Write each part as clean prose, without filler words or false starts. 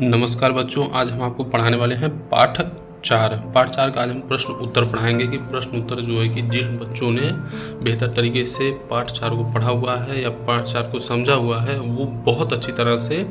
नमस्कार बच्चों, आज हम आपको पढ़ाने वाले हैं पाठ 4 का आज हम प्रश्न उत्तर पढ़ाएंगे कि प्रश्न उत्तर जो है कि जिन बच्चों ने बेहतर तरीके से पाठ 4 को पढ़ा हुआ है या पाठ 4 को समझा हुआ है वो बहुत अच्छी तरह से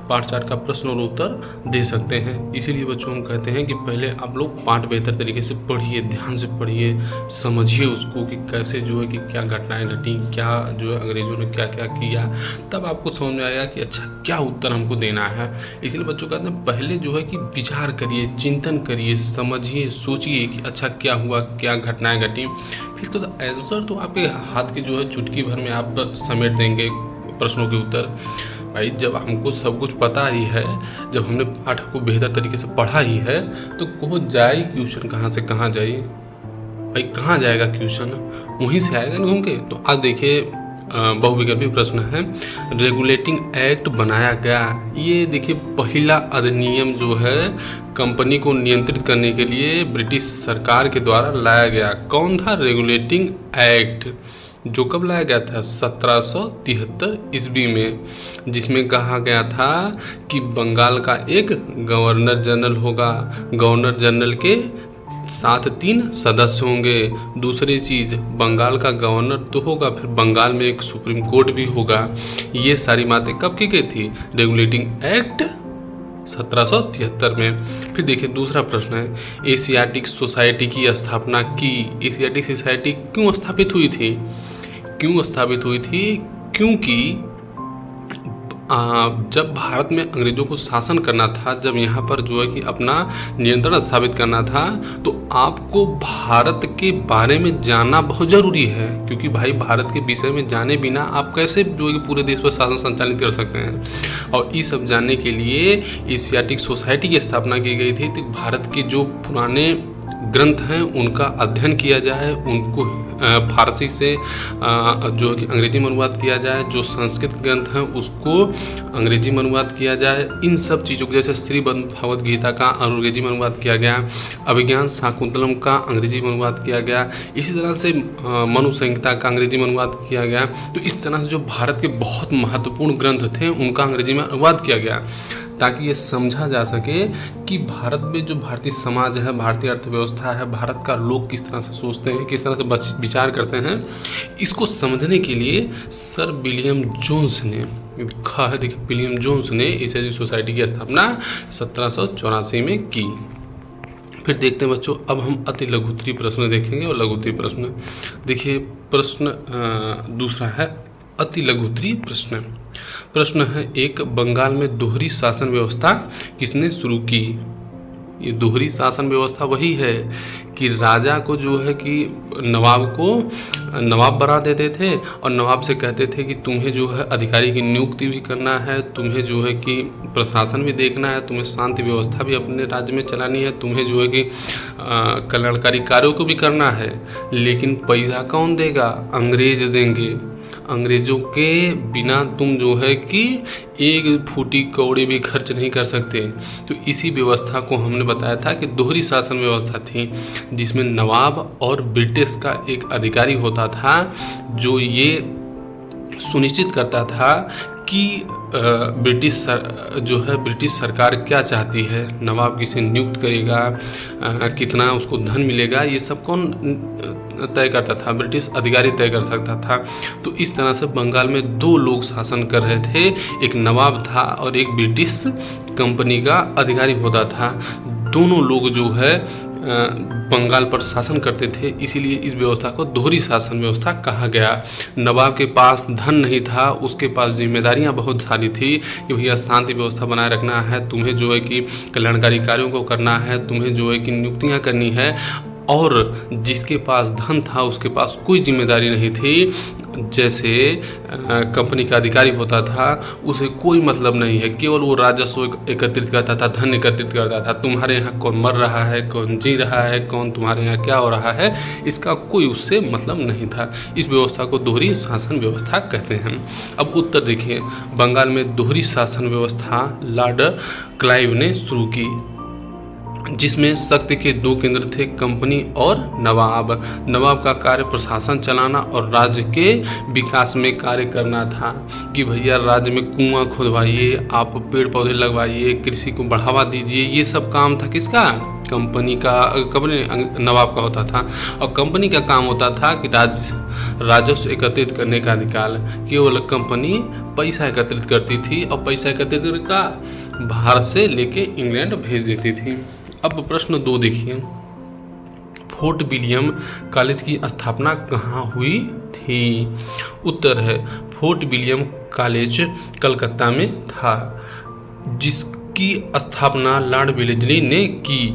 पाठ 4 का प्रश्न और उत्तर दे सकते हैं। इसीलिए बच्चों हम कहते हैं कि पहले आप लोग पाठ बेहतर तरीके से पढ़िए, ध्यान से पढ़िए, समझिए उसको कि कैसे जो है कि क्या घटनाएँ घटी, क्या जो है अंग्रेज़ों ने क्या क्या किया, तब आपको समझ में आएगा कि अच्छा क्या उत्तर हमको देना है। इसलिए बच्चों कहते हैं पहले जो है कि विचार करिए, चिंतन करिए, समझिए, सोचिए कि अच्छा क्या हुआ, क्या घटनाएं घटी, फिर तो आंसर तो आपके हाथ के जो है चुटकी भर में आप समेट देंगे प्रश्नों के उत्तर। भाई जब हमको सब कुछ पता ही है, जब हमने पाठ को बेहतर तरीके से पढ़ा ही है तो को जाए क्वेश्चन कहाँ से कहाँ जाए। भाई कहाँ जाएगा क्वेश्चन, वहीं से आएगा घूम के। तो आज देखिए बहुविकल्पी प्रश्न है, रेगुलेटिंग एक्ट बनाया गया। ये देखिए पहला अधिनियम जो है कंपनी को नियंत्रित करने के लिए ब्रिटिश सरकार के द्वारा लाया गया। कौन था रेगुलेटिंग एक्ट, जो कब लाया गया था 1773 ईस्वी में, जिसमें कहा गया था कि बंगाल का एक गवर्नर जनरल होगा, गवर्नर जनरल के 3 सदस्य होंगे। दूसरी चीज़, बंगाल का गवर्नर तो होगा, फिर बंगाल में एक सुप्रीम कोर्ट भी होगा। ये सारी बातें कब की गई थी, रेगुलेटिंग एक्ट 1773 में। फिर देखिए दूसरा प्रश्न है, एशियाटिक सोसाइटी की स्थापना की। एशियाटिक सोसाइटी क्यों स्थापित हुई थी, क्योंकि जब भारत में अंग्रेज़ों को शासन करना था, जब यहाँ पर जो है कि अपना नियंत्रण स्थापित करना था, तो आपको भारत के बारे में जानना बहुत ज़रूरी है। क्योंकि भाई भारत के विषय में जाने बिना आप कैसे जो है कि पूरे देश पर शासन संचालित कर सकते हैं। और ये सब जानने के लिए एशियाटिक सोसाइटी की स्थापना की गई थी। तो भारत के जो पुराने ग्रंथ हैं उनका अध्ययन किया जाए, उनको फारसी से जो कि अंग्रेजी में अनुवाद किया जाए, जो संस्कृत ग्रंथ हैं उसको अंग्रेजी में अनुवाद किया जाए। इन सब चीज़ों को, जैसे श्रीमद् भगवद गीता का अंग्रेजी में अनुवाद किया गया, अभिज्ञान शाकुंतलम का अंग्रेजी में अनुवाद किया गया, इसी तरह से मनु संहिता का अंग्रेजी में अनुवाद किया गया। तो इस तरह से जो भारत के बहुत महत्वपूर्ण ग्रंथ थे उनका अंग्रेजी में अनुवाद किया गया, ताकि ये समझा जा सके कि भारत में जो भारतीय समाज है, भारतीय अर्थव्यवस्था है, भारत का लोग किस तरह से सोचते हैं, किस तरह से विचार करते हैं। इसको समझने के लिए सर विलियम जोन्स ने लिखा है। देखिए विलियम जोन्स ने एशियाटिक सोसाइटी की स्थापना 1784 में की। फिर देखते हैं बच्चों, अब हम अति लघुत्तरी प्रश्न देखेंगे। और लघुत्तरी प्रश्न देखिए, प्रश्न दूसरा है अति लघुत्तरी प्रश्न है, एक, बंगाल में दोहरी शासन व्यवस्था किसने शुरू की। ये दोहरी शासन व्यवस्था वही है कि राजा को जो है कि नवाब बना देते थे और नवाब से कहते थे कि तुम्हें जो है अधिकारी की नियुक्ति भी करना है, तुम्हें जो है कि प्रशासन भी देखना है, तुम्हें शांति व्यवस्था भी अपने राज्य में चलानी है, तुम्हें जो है कि कल्याणकारी कार्यों को भी करना है। लेकिन पैसा कौन देगा, अंग्रेज देंगे। अंग्रेज़ों के बिना तुम जो है कि एक फूटी कौड़ी भी खर्च नहीं कर सकते। तो इसी व्यवस्था को हमने बताया था कि दोहरी शासन व्यवस्था थी, जिसमें नवाब और ब्रिटिश का एक अधिकारी होता था जो ये सुनिश्चित करता था कि ब्रिटिश सरकार क्या चाहती है, नवाब किसे नियुक्त करेगा, कितना उसको धन मिलेगा, ये सब कौन तय करता था, ब्रिटिश अधिकारी तय कर सकता था। तो इस तरह से बंगाल में 2 लोग शासन कर रहे थे, एक नवाब था और एक ब्रिटिश कंपनी का अधिकारी होता था। दोनों लोग जो है बंगाल पर शासन करते थे, इसीलिए इस व्यवस्था को दोहरी शासन व्यवस्था कहा गया। नवाब के पास धन नहीं था, उसके पास जिम्मेदारियां बहुत सारी थी कि भैया शांति व्यवस्था बनाए रखना है, तुम्हें जो है कि कल्याणकारी कार्यों को करना है, तुम्हें जो है कि नियुक्तियां करनी है। और जिसके पास धन था उसके पास कोई जिम्मेदारी नहीं थी। जैसे कंपनी का अधिकारी होता था, उसे कोई मतलब नहीं है, केवल वो राजस्व एकत्रित करता था, धन एकत्रित करता था। तुम्हारे यहाँ कौन मर रहा है, कौन जी रहा है, कौन तुम्हारे यहाँ क्या हो रहा है, इसका कोई उससे मतलब नहीं था। इस व्यवस्था को दोहरी शासन व्यवस्था कहते हैं। अब उत्तर देखिए, बंगाल में दोहरी शासन व्यवस्था लॉर्ड क्लाइव ने शुरू की। जिसमें शक्ति के दो केंद्र थे, कंपनी और नवाब। नवाब का कार्य प्रशासन चलाना और राज्य के विकास में कार्य करना था कि भैया राज्य में कुआं खुदवाइए, आप पेड़ पौधे लगवाइए, कृषि को बढ़ावा दीजिए। ये सब काम था किसका? कंपनी का, कंपनी नवाब का होता था। और कंपनी का काम होता था कि राजस्व एकत्रित करने का अधिकार। केवल कंपनी पैसा एकत्रित करती थी और पैसा एकत्रित करके भारत से लेके इंग्लैंड भेज देती थी। अब प्रश्न 2 देखिए, फोर्ट विलियम कॉलेज की स्थापना कहाँ हुई थी? उत्तर है फोर्ट विलियम कॉलेज कलकत्ता में था, जिसकी स्थापना लॉर्ड वेलेस्ली ने की।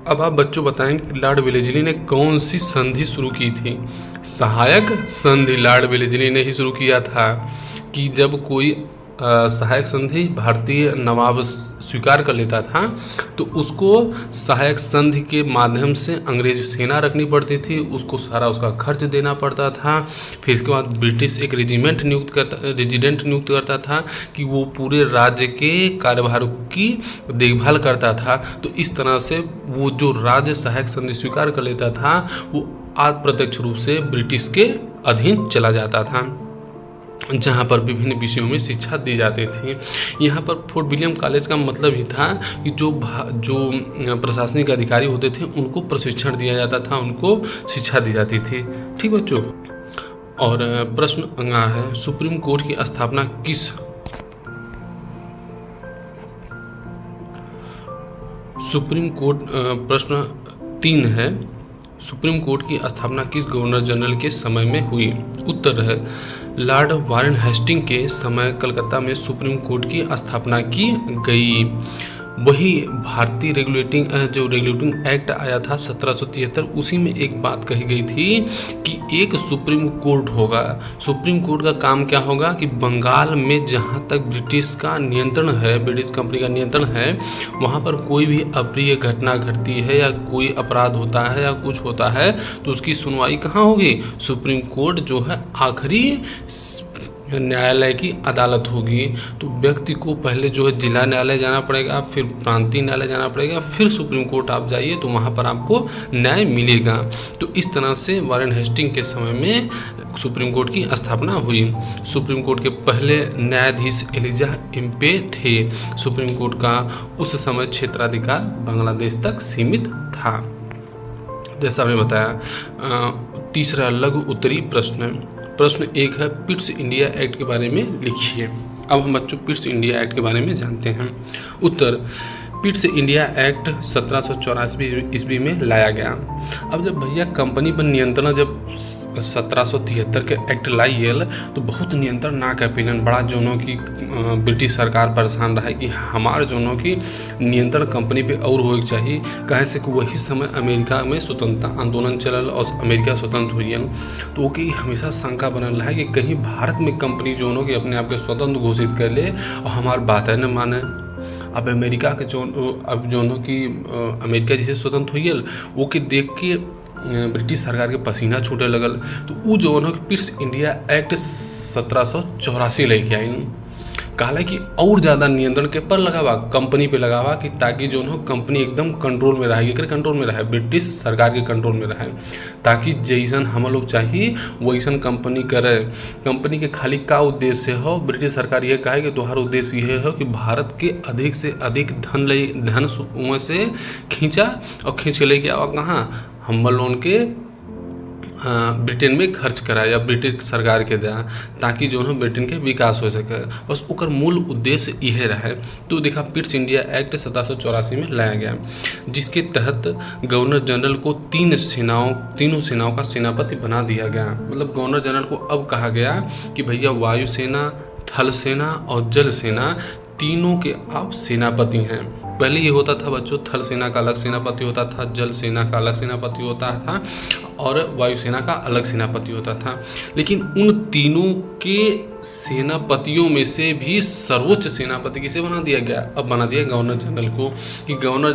अब आप बच्चों बताएं कि लॉर्ड वेलेस्ली ने कौन सी संधि शुरू की थी? सहायक संधि लॉर्ड वेलेस्ली ने ही शुरू किया था कि जब कोई सहायक संधि भारतीय नवाब स्वीकार कर लेता था तो उसको सहायक संधि के माध्यम से अंग्रेज सेना रखनी पड़ती थी, उसको सारा उसका खर्च देना पड़ता था। फिर इसके बाद ब्रिटिश एक रेजिडेंट नियुक्त करता था कि वो पूरे राज्य के कार्यभार की देखभाल करता था। तो इस तरह से वो जो राज्य सहायक संधि स्वीकार कर लेता था वो अप्रत्यक्ष रूप से ब्रिटिश के अधीन चला जाता था, जहाँ पर विभिन्न विषयों में शिक्षा दी जाती थी। यहाँ पर फोर्ट विलियम कॉलेज का मतलब ही था कि जो प्रशासनिक अधिकारी होते थे उनको प्रशिक्षण दिया जाता था, उनको शिक्षा दी जाती थी। ठीक बच्चों, और प्रश्न अगला है, सुप्रीम कोर्ट की स्थापना किस सुप्रीम कोर्ट प्रश्न 3 है, सुप्रीम कोर्ट की स्थापना किस गवर्नर जनरल के समय में हुई? उत्तर है लॉर्ड वारेन हेस्टिंग के समय कलकत्ता में सुप्रीम कोर्ट की स्थापना की गई। वही भारतीय रेगुलेटिंग एक्ट आया था 1773, उसी में एक बात कही गई थी कि एक सुप्रीम कोर्ट होगा। सुप्रीम कोर्ट का काम क्या होगा कि बंगाल में जहाँ तक ब्रिटिश का नियंत्रण है, ब्रिटिश कंपनी का नियंत्रण है, वहाँ पर कोई भी अप्रिय घटना घटती है या कोई अपराध होता है या कुछ होता है तो उसकी सुनवाई कहाँ होगी? सुप्रीम कोर्ट जो है आखिरी न्यायालय की अदालत होगी। तो व्यक्ति को पहले जो है जिला न्यायालय जाना पड़ेगा, फिर प्रांतीय न्यायालय जाना पड़ेगा, फिर सुप्रीम कोर्ट आप जाइए तो वहाँ पर आपको न्याय मिलेगा। तो इस तरह से वारेन हेस्टिंग के समय में सुप्रीम कोर्ट की स्थापना हुई। सुप्रीम कोर्ट के पहले न्यायाधीश एलिजा इम्पे थे। सुप्रीम कोर्ट का उस समय क्षेत्राधिकार बांग्लादेश तक सीमित था, जैसा मैंने बताया। तीसरा लघु उत्तरी प्रश्न 1 है, पिट्स इंडिया एक्ट के बारे में लिखिए। अब हम बच्चों पिट्स इंडिया एक्ट के बारे में जानते हैं। उत्तर, पिट्स इंडिया एक्ट 1784 ईस्वी में लाया गया। अब जब भैया कंपनी पर नियंत्रण जब 1773 के एक्ट लाई गया तो बहुत नियंत्रण ना कर पेलन, बड़ा जोनों की ब्रिटिश सरकार परेशान रहा कि हमारे जोनों की नियंत्रण कंपनी पे और हो चाहिए। कहे से कि वही समय अमेरिका में स्वतंत्रता आंदोलन चलल और अमेरिका स्वतंत्र हुई, तो ओके हमेशा शंका बनल रहा कि कहीं भारत में कंपनी जोनों की अपने आप के स्वतंत्र घोषित कर ले और हमार बात है न माने। अब अमेरिका के जोनों की अमेरिका जैसे स्वतंत्र हुई वो के देख के ब्रिटिश सरकार के पसीना छूटे लगल, तो वो जो है पिट्स इंडिया एक्ट 1784 लेके आई, कहला कि और ज़्यादा नियंत्रण के पर लगावा, कंपनी पे लगावा कि ताकि जो है कंपनी एकदम कंट्रोल में रहे, एक कंट्रोल में रहे, ब्रिटिश सरकार के कंट्रोल में रहे, ताकि जैसन हम लोग चाहिए वैसन कंपनी करे। कंपनी के खाली का उद्देश्य हो, ब्रिटिश सरकार ये कहे कि तुम्हारा उद्देश्य ये हो कि भारत के अधिक से अधिक धन वहाँ से खींचा और खींच के लेके आवा कहाँ, हम लोन के ब्रिटेन में खर्च कराए या ब्रिटिश सरकार के दिया, ताकि जो है ब्रिटेन के विकास हो सके, बस ओकर मूल उद्देश्य यह रहे। तो देखा पिट्स इंडिया एक्ट 1784 में लाया गया, जिसके तहत गवर्नर जनरल को तीनों सेनाओं का सेनापति बना दिया गया। मतलब गवर्नर जनरल को अब कहा गया कि भैया वायुसेना, थल सेना और जल सेना तीनों के आप सेनापति हैं। पहले ये होता था बच्चों, थल सेना का अलग सेनापति होता था, जल सेना का अलग सेनापति होता था और वायुसेना का अलग सेनापति होता था। लेकिन उन तीनों के सेनापतियों में से भी सर्वोच्च सेनापति किसे बना दिया गया? अब बना दिया गवर्नर जनरल को, कि गवर्नर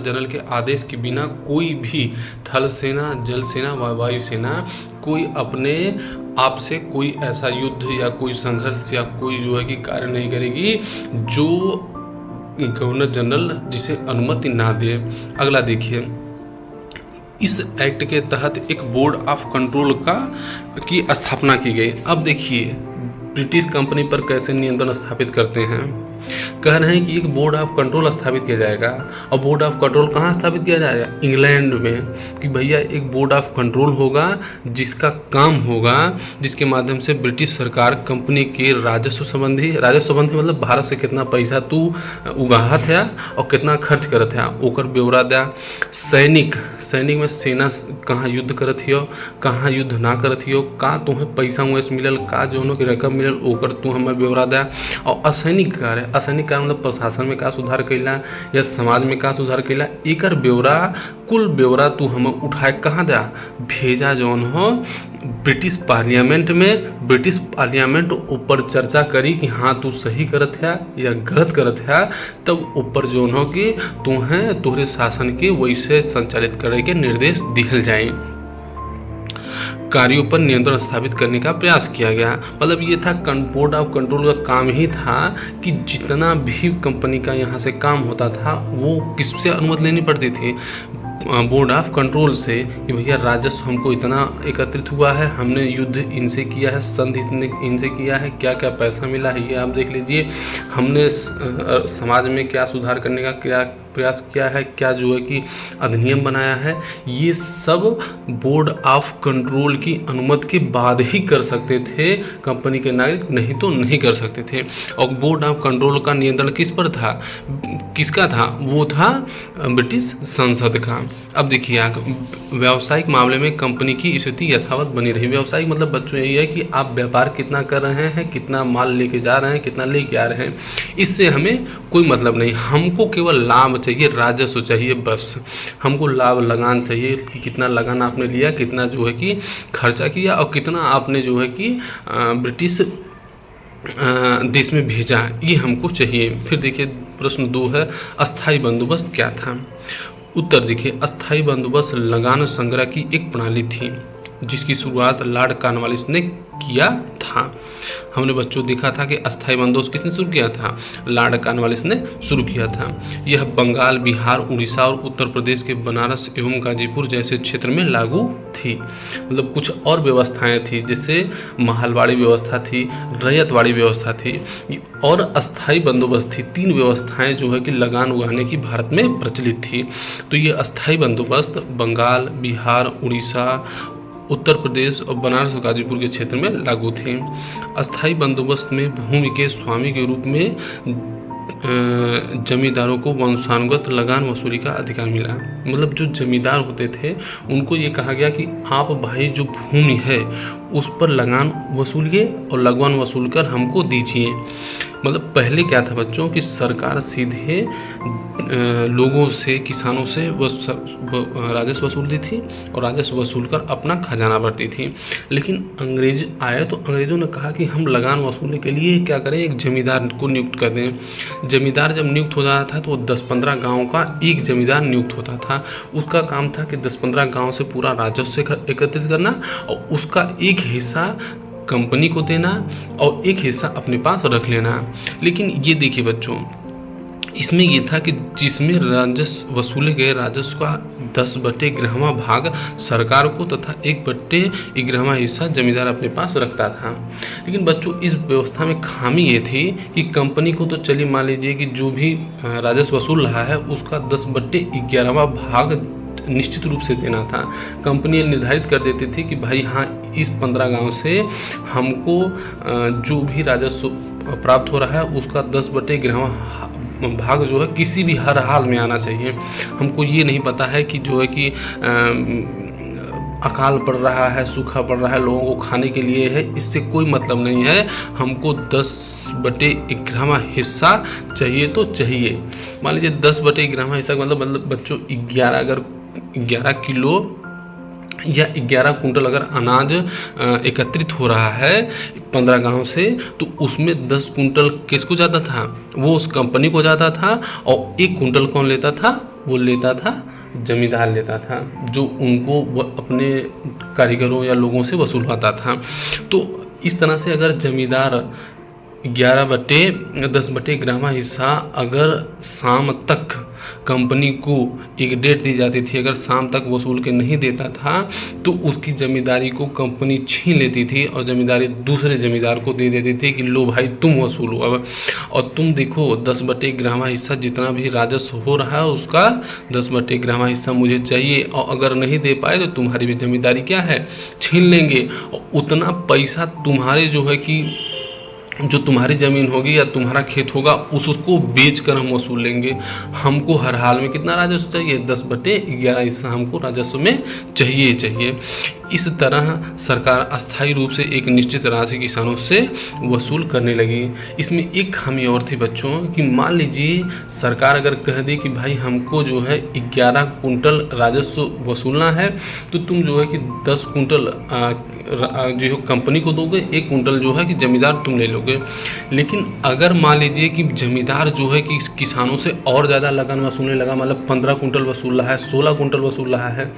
जनरल के आदेश के बिना कोई भी थल सेना, जल सेना व वायुसेना कोई अपने आप से कोई ऐसा युद्ध या कोई संघर्ष या कोई जो है कि कार्य नहीं करेगी जो गवर्नर जनरल जिसे अनुमति ना दे। अगला देखिए, इस एक्ट के तहत एक बोर्ड ऑफ कंट्रोल की स्थापना की गई। अब देखिए ब्रिटिश कंपनी पर कैसे नियंत्रण स्थापित करते हैं। कह रहे हैं कि एक बोर्ड ऑफ कंट्रोल स्थापित किया जाएगा। और बोर्ड ऑफ कंट्रोल कहाँ स्थापित किया जाएगा? इंग्लैंड में। कि भैया एक बोर्ड ऑफ कंट्रोल होगा जिसका काम होगा, जिसके माध्यम से ब्रिटिश सरकार कंपनी के राजस्व संबंधी मतलब भारत से कितना पैसा तू उगाहत है और कितना खर्च करत है ओकर ब्यौरा दे। सैनिक में सेना कहाँ युद्ध करत हियो, कहाँ युद्ध ना करत हियो, का तुम्हें पैसा वैसे मिलल, का जौनों की रकम मिलल ओकर तू हमें ब्यौरा दे। और असैनिक कार्य मतलब प्रशासन में का सुधार कैला या समाज में का सुधार कैला, एकर ब्यौरा कुल ब्यौरा तू हमें उठाए कहाँ दे भेजा जौन हो ब्रिटिश पार्लियामेंट में। ब्रिटिश पार्लियामेंट ऊपर चर्चा करी कि हाँ तू सही करत है या गलत करत है, तब ऊपर जौन हो कि तुम्हें तोहरे शासन के वैसे संचालित करे के निर्देश दिहल जाए। कार्यों पर नियंत्रण स्थापित करने का प्रयास किया गया। मतलब ये था बोर्ड ऑफ कंट्रोल का काम ही था कि जितना भी कंपनी का यहाँ से काम होता था वो किससे अनुमति लेनी पड़ती थी? बोर्ड ऑफ कंट्रोल से, कि भैया राजस्व हमको इतना एकत्रित हुआ है, हमने युद्ध इनसे किया है, संधि इनसे किया है, क्या क्या पैसा मिला है ये आप देख लीजिए, हमने समाज में क्या सुधार करने का क्या प्रयास किया है, क्या जो है कि अधिनियम बनाया है, ये सब बोर्ड ऑफ कंट्रोल की अनुमति के बाद ही कर सकते थे कंपनी के नागरिक, नहीं तो नहीं कर सकते थे। और बोर्ड ऑफ कंट्रोल का नियंत्रण किस पर था, किसका था? वो था ब्रिटिश संसद का। अब देखिए व्यावसायिक मामले में कंपनी की स्थिति यथावत बनी रही। व्यावसायिक मतलब बच्चों यही है कि आप व्यापार कितना कर रहे हैं, कितना माल लेके जा रहे हैं, कितना लेके आ रहे हैं, इससे हमें कोई मतलब नहीं। हमको केवल लाभ चाहिए, राजस्व चाहिए, बस हमको लाभ लगान चाहिए कि कितना लगान आपने लिया, कितना जो है कि खर्चा किया और कितना आपने जो है कि ब्रिटिश देश में भेजा, ये हमको चाहिए। फिर देखिए प्रश्न 2 है, अस्थाई बंदोबस्त क्या था? उत्तर देखिए, अस्थाई बंदोबस्त लगान संग्रह की एक प्रणाली थी जिसकी शुरुआत लॉर्ड कॉर्नवालिस ने किया था। हमने बच्चों देखा था कि अस्थाई बंदोबस्त किसने शुरू किया था? लॉर्ड कॉर्नवालिस ने शुरू किया था। यह बंगाल, बिहार, उड़ीसा और उत्तर प्रदेश के बनारस एवं गाजीपुर जैसे क्षेत्र में लागू थी। मतलब कुछ और व्यवस्थाएं थी, जैसे महलवाड़ी व्यवस्था थी, रैयतवाड़ी व्यवस्था थी और अस्थाई बंदोबस्त थी। 3 व्यवस्थाएं जो है कि लगान उगाने की भारत में प्रचलित थी। तो ये अस्थाई बंदोबस्त बंगाल, बिहार, उड़ीसा, उत्तर प्रदेश और बनारस और गाजीपुर के क्षेत्र में लागू थे। अस्थाई बंदोबस्त में भूमि के स्वामी के रूप में जमींदारों को वंशानुगत लगान वसूली का अधिकार मिला। मतलब जो जमींदार होते थे उनको ये कहा गया कि आप भाई जो भूमि है उस पर लगान वसूलिए और लगान वसूल कर हमको दीजिए। मतलब पहले क्या था बच्चों कि सरकार सीधे लोगों से, किसानों से राजस्व वसूलती थी और राजस्व वसूल कर अपना खजाना भरती थी। लेकिन अंग्रेज आए तो अंग्रेज़ों ने कहा कि हम लगान वसूलने के लिए क्या करें, एक जमींदार को नियुक्त कर दें। जमींदार जब नियुक्त हो जाता था तो 10-15 गाँव का एक जमींदार नियुक्त होता था। उसका काम था कि 10-15 गाँव से पूरा राजस्व एकत्रित करना और उसका एक हिस्सा कंपनी को देना और एक हिस्सा अपने पास रख लेना। लेकिन ये देखिए बच्चों, इसमें ये था कि जिसमें राजस्व वसूले गए राजस्व का 10/11वां भाग सरकार को तथा 1/11वां हिस्सा जमींदार अपने पास रखता था। लेकिन बच्चों इस व्यवस्था में खामी ये थी कि कंपनी को तो चलिए मान लीजिए कि जो भी राजस्व वसूल रहा है उसका 10/11वां भाग निश्चित रूप से देना था। कंपनी निर्धारित कर देती थी कि भाई हाँ इस 15 गांव से हमको जो भी राजस्व प्राप्त हो रहा है उसका 10/11वां भाग जो है किसी भी हर हाल में आना चाहिए। हमको ये नहीं पता है कि जो है कि अकाल पड़ रहा है, सूखा पड़ रहा है, लोगों को खाने के लिए है, इससे कोई मतलब नहीं है। हमको 10/11वां हिस्सा चाहिए तो चाहिए। मान लीजिए 10/11वां हिस्सा मतलब बच्चों 11 किलो या 11 कुंटल अगर अनाज एकत्रित हो रहा है 15 गांव से, तो उसमें 10 कुंटल किसको जाता था? वो उस कंपनी को जाता था। और 1 कुंटल कौन लेता था? वो लेता था जमींदार लेता था, जो उनको अपने कारीगरों या लोगों से वसूलवाता था। तो इस तरह से अगर जमींदार 11/10 हिस्सा अगर शाम तक कंपनी को एक डेट दी जाती थी, अगर शाम तक वसूल के नहीं देता था तो उसकी ज़िम्मेदारी को कंपनी छीन लेती थी और ज़िम्मेदारी दूसरे ज़मींदार को दे देती थी कि लो भाई तुम वसूलो अब, और तुम देखो 10/11 हिस्सा जितना भी राजस्व हो रहा है उसका 10/11 हिस्सा मुझे चाहिए, और अगर नहीं दे पाए तो तुम्हारी भी ज़िम्मेदारी क्या है, छीन लेंगे। और उतना पैसा तुम्हारे जो है कि जो तुम्हारी ज़मीन होगी या तुम्हारा खेत होगा उसको बेच कर हम वसूल लेंगे। हमको हर हाल में कितना राजस्व चाहिए, 10/11 हिस्सा हमको राजस्व में चाहिए। इस तरह सरकार अस्थायी रूप से एक निश्चित राशि किसानों से वसूल करने लगी। इसमें एक खामी और थी बच्चों कि मान लीजिए सरकार अगर कह दे कि भाई हमको जो है 11 कुंटल राजस्व वसूलना है, तो तुम जो है कि 10 कुंटल जो कंपनी को दोगे, 1 कुंटल जो है कि जमींदार तुम ले लोगे। लेकिन अगर मान लीजिए कि जमींदार जो है कि किसानों से और ज़्यादा लगन वसूलने लगा, मतलब 15 कुंटल वसूल रहा है, 16 कुंटल वसूल रहा है,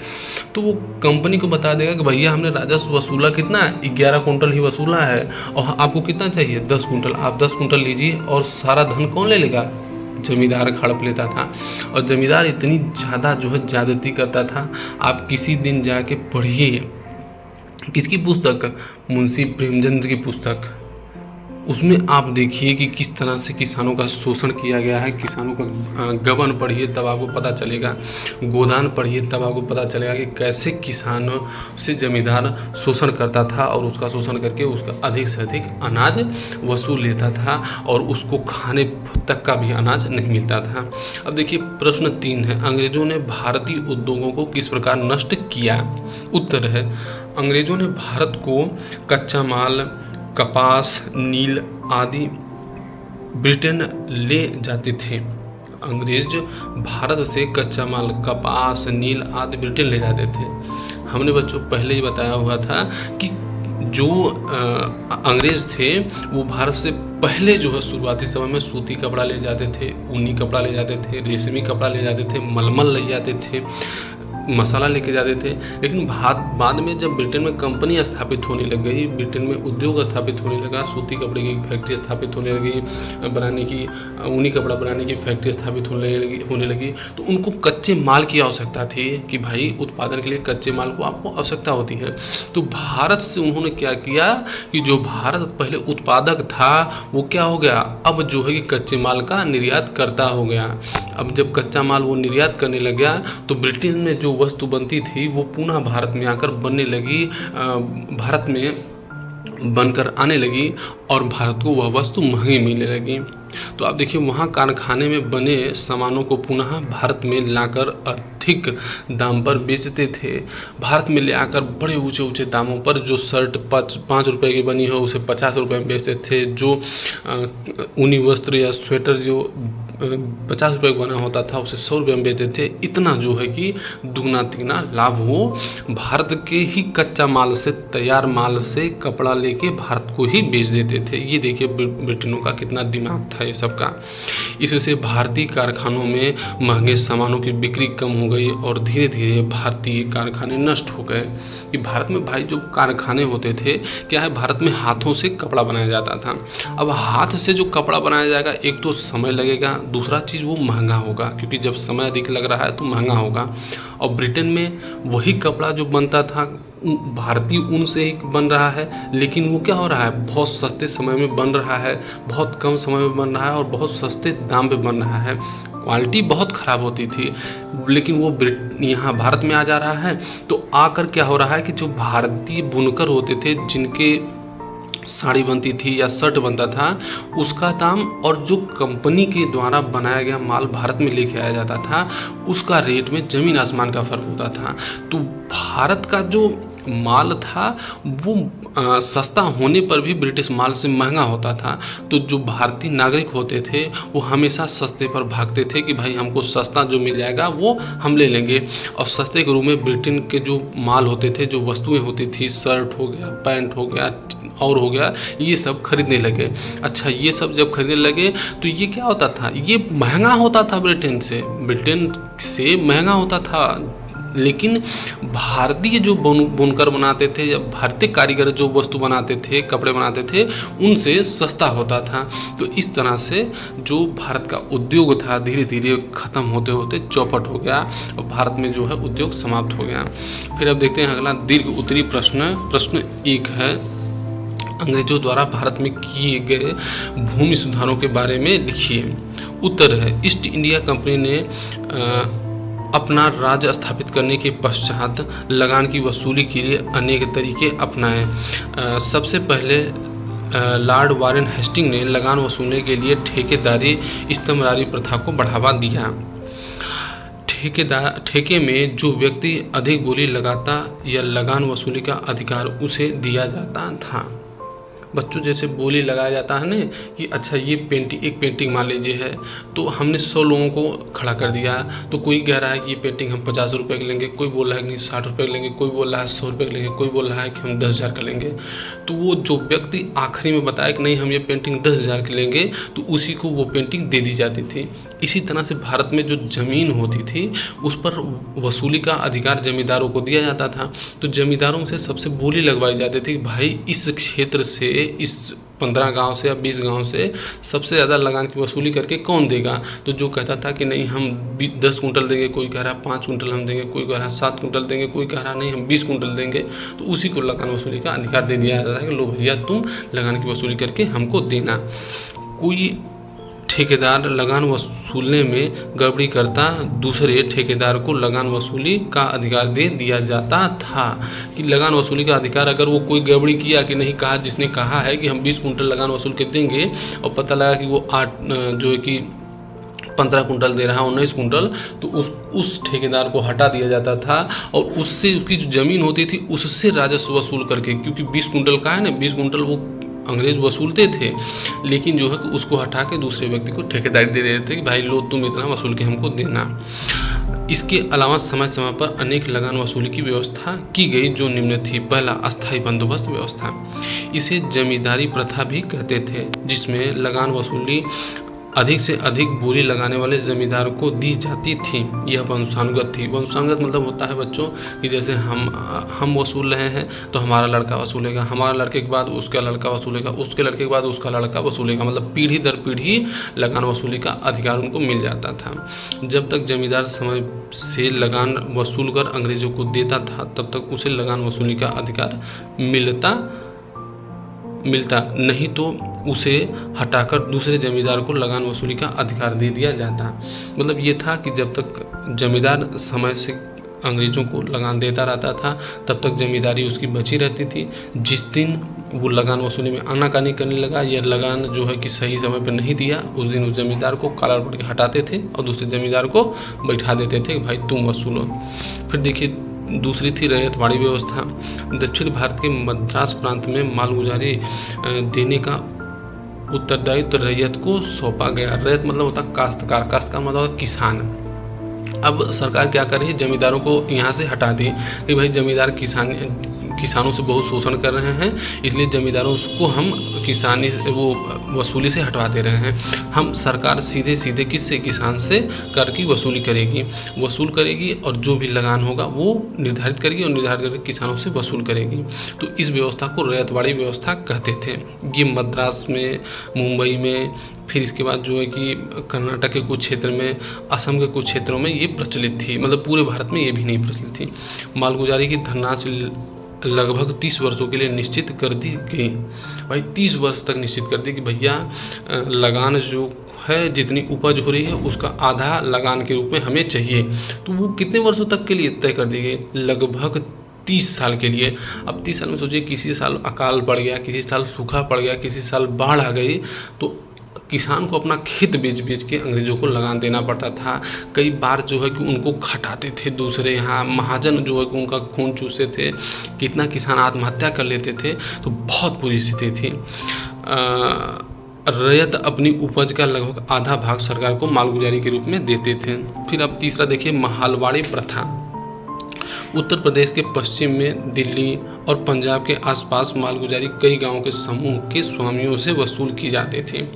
तो वो कंपनी को बता देगा कि भैया हमने राजस्व वसूला कितना, 11 कुंटल ही वसूला है और आपको कितना चाहिए, 10 कुंटल। आप 10 कुंटल लीजिए, और सारा धन कौन ले लेगा, जमींदार हड़प लेता था। और जमींदार इतनी ज़्यादा जो है ज़्यादती करता था, आप किसी दिन जाके पढ़िए किसकी पुस्तक, मुंशी प्रेमचंद की पुस्तक, उसमें आप देखिए कि किस तरह से किसानों का शोषण किया गया है। किसानों का गबन पढ़िए तब आपको पता चलेगा, गोदान पढ़िए तब आपको पता चलेगा कि कैसे किसानों से जमींदार शोषण करता था और उसका शोषण करके उसका अधिक से अधिक अनाज वसूल लेता था और उसको खाने तक का भी अनाज नहीं मिलता था। अब देखिए प्रश्न 3 है, अंग्रेजों ने भारतीय उद्योगों को किस प्रकार नष्ट किया। उत्तर है, अंग्रेजों ने भारत को कच्चा माल, कपास, नील आदि ब्रिटेन ले जाते थे। अंग्रेज भारत से कच्चा माल, कपास, नील आदि ब्रिटेन ले जाते थे। हमने बच्चों पहले ही बताया हुआ था कि जो अंग्रेज थे वो भारत से पहले जो है शुरुआती समय में सूती कपड़ा ले जाते थे, ऊनी कपड़ा ले जाते थे, रेशमी कपड़ा ले जाते थे, मलमल ले जाते थे, मसाला लेके जाते थे। लेकिन बाद में जब ब्रिटेन में कंपनी स्थापित होने लग गई, ब्रिटेन में उद्योग स्थापित होने लगा, सूती कपड़े की फैक्ट्री स्थापित होने लगी, बनाने की ऊनी कपड़ा बनाने की फैक्ट्री स्थापित होने लगी, तो उनको कच्चे माल की आवश्यकता थी कि भाई उत्पादन के लिए कच्चे माल को आपको आवश्यकता होती है। तो भारत से उन्होंने क्या किया कि जो भारत पहले उत्पादक था वो क्या हो गया, अब जो है कि कच्चे माल का निर्यात करता हो गया। अब जब कच्चा माल वो निर्यात करने लग गया तो ब्रिटेन में जो वस्तु बनती थी वो पुनः भारत में आकर बनने लगी, भारत में बनकर आने लगी और भारत को वह वस्तु महंगी मिलने लगी। तो आप देखिए वहाँ कारखाने में बने सामानों को पुनः भारत में लाकर अधिक दाम पर बेचते थे। भारत में ले आकर बड़े ऊंचे ऊंचे दामों पर जो शर्ट 5 रुपए की बनी हो उसे 50 रुपए में बेचते थे, जो ऊनी वस्त्र या स्वेटर जो 50 रुपये का बना होता था उसे 100 रुपये में बेचते थे। इतना जो है कि दुगना तिगना लाभ वो भारत के ही कच्चा माल से, तैयार माल से कपड़ा लेके भारत को ही बेच देते थे। ये देखिए ब्रिटेनों का कितना दिमाग था ये सब का। इस वजह से भारतीय कारखानों में महंगे सामानों की बिक्री कम हो गई और धीरे धीरे भारतीय कारखाने नष्ट हो गए। कि भारत में भाई जो कारखाने होते थे, क्या है, भारत में हाथों से कपड़ा बनाया जाता था। अब हाथ से जो कपड़ा बनाया जाएगा, एक तो समय लगेगा, दूसरा चीज़ वो महंगा होगा, क्योंकि जब समय अधिक लग रहा है तो महंगा होगा। और ब्रिटेन में वही कपड़ा जो बनता था भारतीय ऊन से ही बन रहा है, लेकिन वो क्या हो रहा है, बहुत सस्ते समय में बन रहा है, बहुत कम समय में बन रहा है और बहुत सस्ते दाम पे बन रहा है। क्वालिटी बहुत ख़राब होती थी, लेकिन वो यहाँ भारत में आ जा रहा है। तो आकर क्या हो रहा है कि जो भारतीय बुनकर होते थे, जिनके साड़ी बनती थी या शर्ट बनता था, उसका दाम और जो कंपनी के द्वारा बनाया गया माल भारत में लेके आया जाता था उसका रेट में ज़मीन आसमान का फ़र्क होता था। तो भारत का जो माल था वो सस्ता होने पर भी ब्रिटिश माल से महंगा होता था। तो जो भारतीय नागरिक होते थे वो हमेशा सस्ते पर भागते थे कि भाई हमको सस्ता जो मिल जाएगा वो हम ले लेंगे। और सस्ते के रूप में ब्रिटेन के जो माल होते थे, जो वस्तुएं होती थी, शर्ट हो गया, पैंट हो गया और हो गया, ये सब खरीदने लगे। अच्छा, ये सब जब खरीदने लगे तो ये क्या होता था, ये महंगा होता था, ब्रिटेन से महंगा होता था लेकिन भारतीय जो बुनकर बनाते थे या भारतीय कारीगर जो वस्तु बनाते थे, कपड़े बनाते थे, उनसे सस्ता होता था। तो इस तरह से जो भारत का उद्योग था धीरे धीरे ख़त्म होते होते चौपट हो गया और भारत में जो है उद्योग समाप्त हो गया। फिर अब देखते हैं अगला दीर्घ उत्तरी प्रश्न 1 है, अंग्रेजों द्वारा भारत में किए गए भूमि सुधारों के बारे में लिखिए। उत्तर है, ईस्ट इंडिया कंपनी ने अपना राज्य स्थापित करने के पश्चात लगान की वसूली के लिए अनेक तरीके अपनाए। सबसे पहले लॉर्ड वारेन हेस्टिंग ने लगान वसूलने के लिए ठेकेदारी इस्तमरारी प्रथा को बढ़ावा दिया। ठेके में जो व्यक्ति अधिक बोली लगाता या लगान वसूली का अधिकार उसे दिया जाता था। बच्चों जैसे बोली लगाया जाता है ना कि अच्छा ये एक पेंटिंग मान लीजिए है, तो हमने 100 लोगों को खड़ा कर दिया, तो कोई कह रहा है कि ये पेंटिंग हम 50 रुपये की लेंगे, कोई बोल रहा है कि नहीं 60 रुपये लेंगे, कोई बोल रहा है 100 रुपये लेंगे, कोई बोल रहा है कि हम 10,000 का लेंगे। तो वो जो व्यक्ति आखिरी में बताया कि नहीं हम ये पेंटिंग 10,000 की लेंगे, तो उसी को वो पेंटिंग दे दी जाती थी। इसी तरह से भारत में जो ज़मीन होती थी उस पर वसूली का अधिकार जमींदारों को दिया जाता था। तो जमींदारों से सबसे बोली लगवाई जाती थी, भाई इस क्षेत्र से, इस 15 गांव से या 20 गांव से सबसे ज़्यादा लगान की वसूली करके कौन देगा। तो जो कहता था कि नहीं हम 10 कुंटल देंगे, कोई कह रहा 5 कुंटल हम देंगे, कोई कह रहा 7 कुंटल देंगे, कोई कह रहा नहीं हम 20 कुंटल देंगे, तो उसी को लगान वसूली का अधिकार दे दिया जाता है कि लो भैया तुम लगान की वसूली करके हमको देना। कोई ठेकेदार लगान वसूलने में गड़बड़ी करता, दूसरे ठेकेदार को लगान वसूली का अधिकार दे दिया जाता था। कि लगान वसूली का अधिकार अगर वो कोई गड़बड़ी किया कि नहीं कहा, जिसने कहा है कि हम 20 कुंटल लगान वसूल के देंगे और पता लगा कि वो 8 जो है कि 15 कुंटल दे रहा है, 19 कुंटल, तो उस ठेकेदार को हटा दिया जाता था और उससे उसकी जो ज़मीन होती थी उससे राजस्व वसूल करके, क्योंकि 20 कुंटल का है ना, 20 कुंटल वो अंग्रेज वसूलते थे, लेकिन जो है कि उसको हटा के दूसरे व्यक्ति को ठेकेदारी दे देते थे कि भाई लो तुम इतना वसूल के हमको देना। इसके अलावा समय समय पर अनेक लगान वसूली की व्यवस्था की गई जो निम्न थी। पहला, अस्थायी बंदोबस्त व्यवस्था, इसे जमींदारी प्रथा भी कहते थे, जिसमें लगान वसूली अधिक से अधिक बोली लगाने वाले जमींदार को दी जाती थी। यह वंशानुगत थी। वंशानुगत मतलब होता है बच्चों कि जैसे हम वसूल रहे हैं तो हमारा लड़का वसूलेगा, हमारा लड़के के बाद उसका लड़का वसूलेगा, उसके लड़के के बाद उसका लड़का वसूलेगा, मतलब पीढ़ी दर पीढ़ी लगान वसूली का अधिकार उनको मिल जाता था। जब तक जमींदार समय से लगान वसूल कर अंग्रेजों को देता था तब तक उसे लगान वसूली का अधिकार मिलता, नहीं तो उसे हटाकर दूसरे जमींदार को लगान वसूली का अधिकार दे दिया जाता। मतलब ये था कि जब तक जमींदार समय से अंग्रेज़ों को लगान देता रहता था तब तक जमींदारी उसकी बची रहती थी। जिस दिन वो लगान वसूली में आनाकानी करने लगा या लगान जो है कि सही समय पर नहीं दिया, उस दिन उस जमींदार को कॉलर पकड़ के हटाते थे और दूसरे जमींदार को बैठा देते थे कि भाई तुम वसूलो। फिर देखिए दूसरी थी रैयतवाड़ी व्यवस्था। दक्षिण भारत के मद्रास प्रांत में मालगुजारी देने का उत्तरदायित्व रैयत को सौंपा गया। रैयत मतलब होता काश्तकार, काश्तकार मतलब होता किसान। अब सरकार क्या कर रही है, जमींदारों को यहाँ से हटा दी कि भाई जमींदार किसानों से बहुत शोषण कर रहे हैं, इसलिए जमींदारों को हम किसानी वो वसूली से हटवा दे रहे हैं। हम सरकार सीधे सीधे किससे, किसान से कर की वसूल करेगी और जो भी लगान होगा वो निर्धारित करेगी और निर्धारित करके किसानों से वसूल करेगी। तो इस व्यवस्था को रैयतवाड़ी व्यवस्था कहते थे। ये मद्रास में, मुंबई में, फिर इसके बाद जो है कि कर्नाटक के कुछ क्षेत्र में, असम के कुछ क्षेत्रों में ये प्रचलित थी। मतलब पूरे भारत में ये भी नहीं प्रचलित थी। मालगुजारी की धनराशि लगभग 30 वर्षों के लिए निश्चित कर दी गई। भाई 30 वर्ष तक निश्चित कर दी कि भैया लगान जो है जितनी उपज हो रही है उसका आधा लगान के रूप में हमें चाहिए। तो वो कितने वर्षों तक के लिए तय कर दी गई, लगभग 30 साल के लिए। अब 30 साल में सोचिए किसी साल अकाल पड़ गया, किसी साल सूखा पड़ गया, किसी साल बाढ़ आ गई, तो किसान को अपना खेत बेच के अंग्रेज़ों को लगान देना पड़ता था। कई बार जो है कि उनको खटाते थे दूसरे, यहाँ महाजन जो है कि उनका खून चूसते थे, कितना किसान आत्महत्या कर लेते थे। तो बहुत बुरी स्थिति थी। रैयत अपनी उपज का लगभग आधा भाग सरकार को मालगुजारी के रूप में देते थे। फिर अब तीसरा देखिए, महालवाड़ी प्रथा। उत्तर प्रदेश के पश्चिम में दिल्ली और पंजाब के आसपास मालगुजारी कई गांवों के समूह के स्वामियों से वसूल की जाती थी।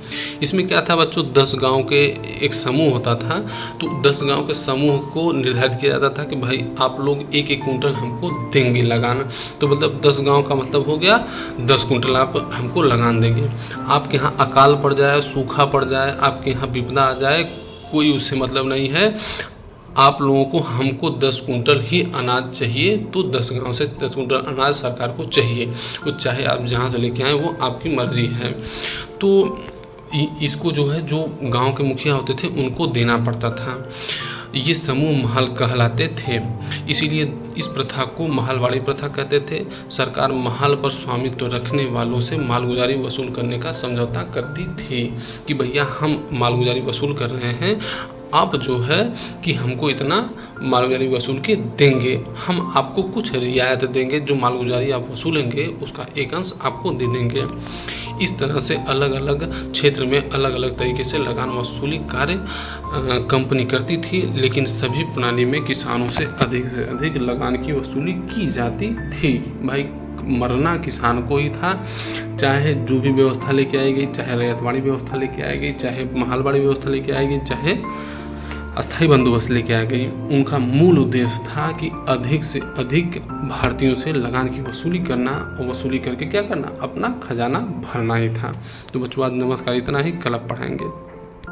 इसमें क्या था बच्चों, 10 गांव के एक समूह होता था, तो 10 गांव के समूह को निर्धारित किया जाता था कि भाई आप लोग एक एक कुंटल हमको देंगे लगाना। तो मतलब 10 गांव का मतलब हो गया 10 कुंटल आप हमको लगान देंगे। आपके यहाँ अकाल पड़ जाए, सूखा पड़ जाए, आपके यहाँ विपदा आ जाए, कोई उससे मतलब नहीं है, आप लोगों को हमको 10 कुंटल ही अनाज चाहिए। तो 10 गांव से 10 कुंटल अनाज सरकार को चाहिए, वो चाहे आप जहाँ से लेके आए वो आपकी मर्जी है। तो इसको जो है, जो गांव के मुखिया होते थे उनको देना पड़ता था। ये समूह महल कहलाते थे, इसीलिए इस प्रथा को महलवाड़ी प्रथा कहते थे। सरकार महल पर स्वामित्व रखने वालों से मालगुजारी वसूल करने का समझौता करती थी कि भैया हम मालगुजारी वसूल कर रहे हैं, आप जो है कि हमको इतना मालगुजारी वसूल के देंगे, हम आपको कुछ रियायत देंगे, जो मालगुजारी आप वसूलेंगे उसका एक अंश आपको दे देंगे। इस तरह से अलग अलग क्षेत्र में अलग अलग तरीके से लगान वसूली कार्य कंपनी करती थी, लेकिन सभी प्रणाली में किसानों से अधिक लगान की वसूली की जाती थी। भाई मरना किसान को ही था, चाहे जो भी व्यवस्था लेके आई गई, चाहे रैयतवाड़ी व्यवस्था लेके आई गई, चाहे महलवाड़ी व्यवस्था लेके आई गई, चाहे अस्थायी बंदोबस्त लेके आ गई, उनका मूल उद्देश्य था कि अधिक से अधिक भारतीयों से लगान की वसूली करना, और वसूली करके क्या करना, अपना खजाना भरना ही था। तो बच्चों आज नमस्कार, इतना ही, कल अब पढ़ाएंगे।